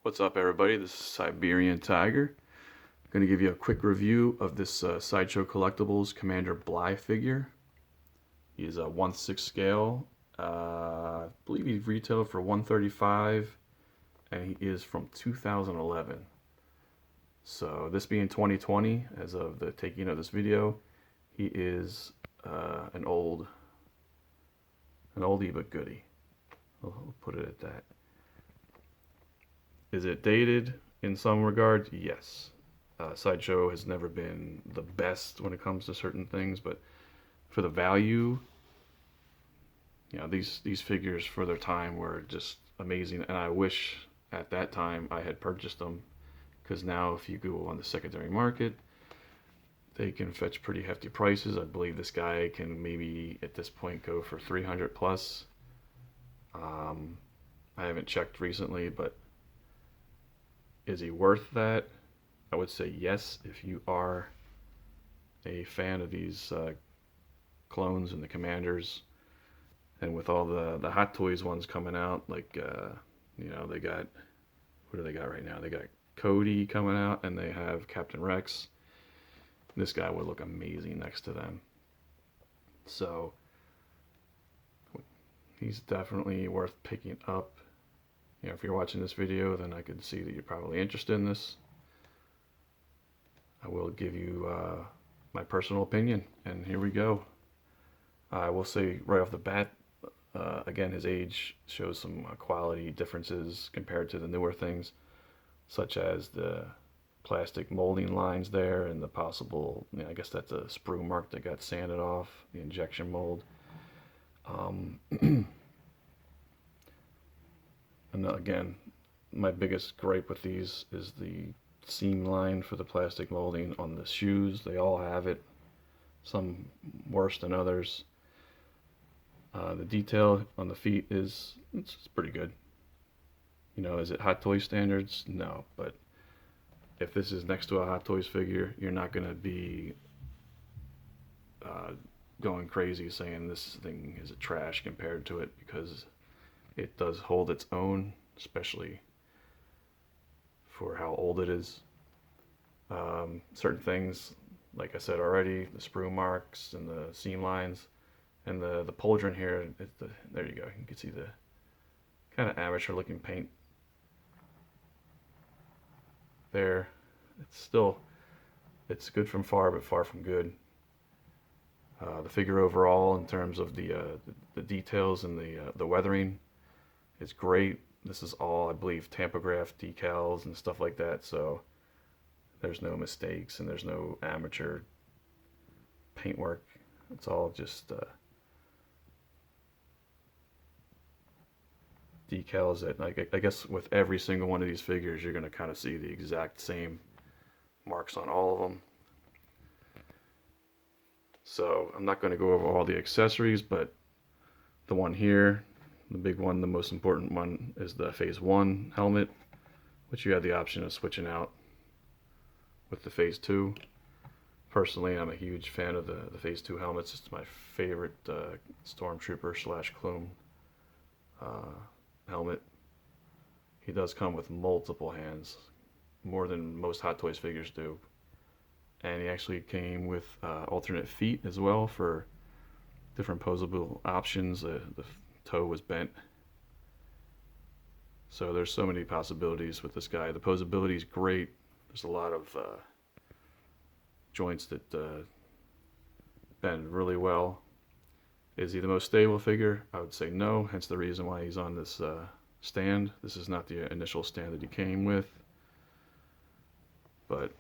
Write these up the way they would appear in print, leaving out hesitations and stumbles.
What's up, everybody? This is Siberian Tiger. I'm going to give you a quick review of this Sideshow Collectibles Commander Bly figure. He's a 1/6 scale. I believe he retailed for $135, and he is from 2011. So this being 2020, as of the taking of this video, he is an oldie but goodie. I'll put it at that. Is it dated in some regard? Yes. Sideshow has never been the best when it comes to certain things, but for the value, these figures for their time were just amazing, and I wish at that time I had purchased them, because now if you go on the secondary market, they can fetch pretty hefty prices. I believe this guy can maybe at this point go for 300 plus. I haven't checked recently, but is he worth that? I would say yes, if you are a fan of these clones and the commanders. And with all the Hot Toys ones coming out, like, they got, what do they got right now? They got Cody coming out, and they have Captain Rex. This guy would look amazing next to them. So, he's definitely worth picking up. If you're watching this video, then I can see that you're probably interested in this. I will give you my personal opinion, and here we go. I will say right off the bat, again, his age shows some quality differences compared to the newer things, such as the plastic molding lines there and the possible, I guess that's a sprue mark that got sanded off, the injection mold. And again, my biggest gripe with these is the seam line for the plastic molding on the shoes. They all have it, some worse than others. The detail on the feet it's pretty good. Is it Hot Toy standards? No, but if this is next to a Hot Toys figure, you're not going to be going crazy saying this thing is a trash compared to it, because it does hold its own, especially for how old it is. Certain things, like I said already, the sprue marks and the seam lines, and the pauldron here, there you go. You can see the kind of amateur looking paint there. It's good from far, but far from good. The figure overall, in terms of the details and the weathering, it's great. This is all, I believe, tampograph decals and stuff like that, so there's no mistakes and there's no amateur paintwork. It's all just decals that, I guess with every single one of these figures, you're going to kind of see the exact same marks on all of them. So I'm not going to go over all the accessories, but the one here, the big one, the most important one, is the Phase 1 helmet, which you have the option of switching out with the Phase 2. Personally, I'm a huge fan of the Phase 2 helmets. It's my favorite Stormtrooper / clone helmet. He does come with multiple hands, more than most Hot Toys figures do. And he actually came with alternate feet as well for different posable options. The toe was bent. So there's so many possibilities with this guy. The posability is great. There's a lot of joints that bend really well. Is he the most stable figure? I would say no, hence the reason why he's on this stand. This is not the initial stand that he came with. But,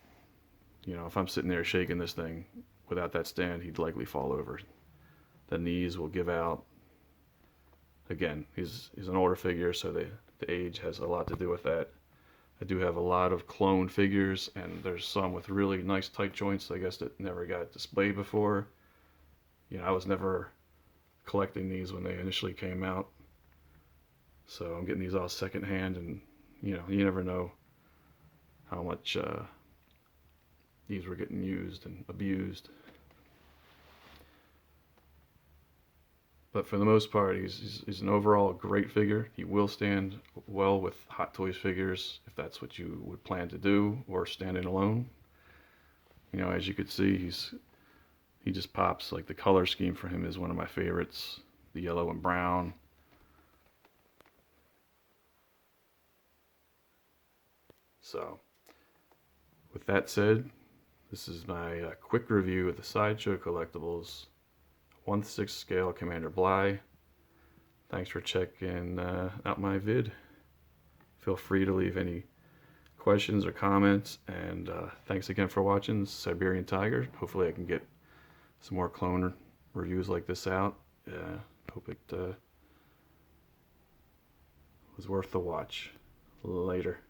if I'm sitting there shaking this thing without that stand, he'd likely fall over. The knees will give out. Again, he's an older figure, so the age has a lot to do with that. I do have a lot of clone figures, and there's some with really nice tight joints, I guess, that never got displayed before. I was never collecting these when they initially came out, so I'm getting these all secondhand, and you never know how much these were getting used and abused. But for the most part, he's an overall great figure. He will stand well with Hot Toys figures if that's what you would plan to do, or standing alone. You know, as you could see, he just pops. Like, the color scheme for him is one of my favorites. The yellow and brown. So, with that said, this is my quick review of the Sideshow Collectibles 1/6 scale Commander Bly. Thanks for checking out my vid. Feel free to leave any questions or comments, and thanks again for watching Siberian Tiger. Hopefully I can get some more clone reviews like this out. Hope it was worth the watch. Later.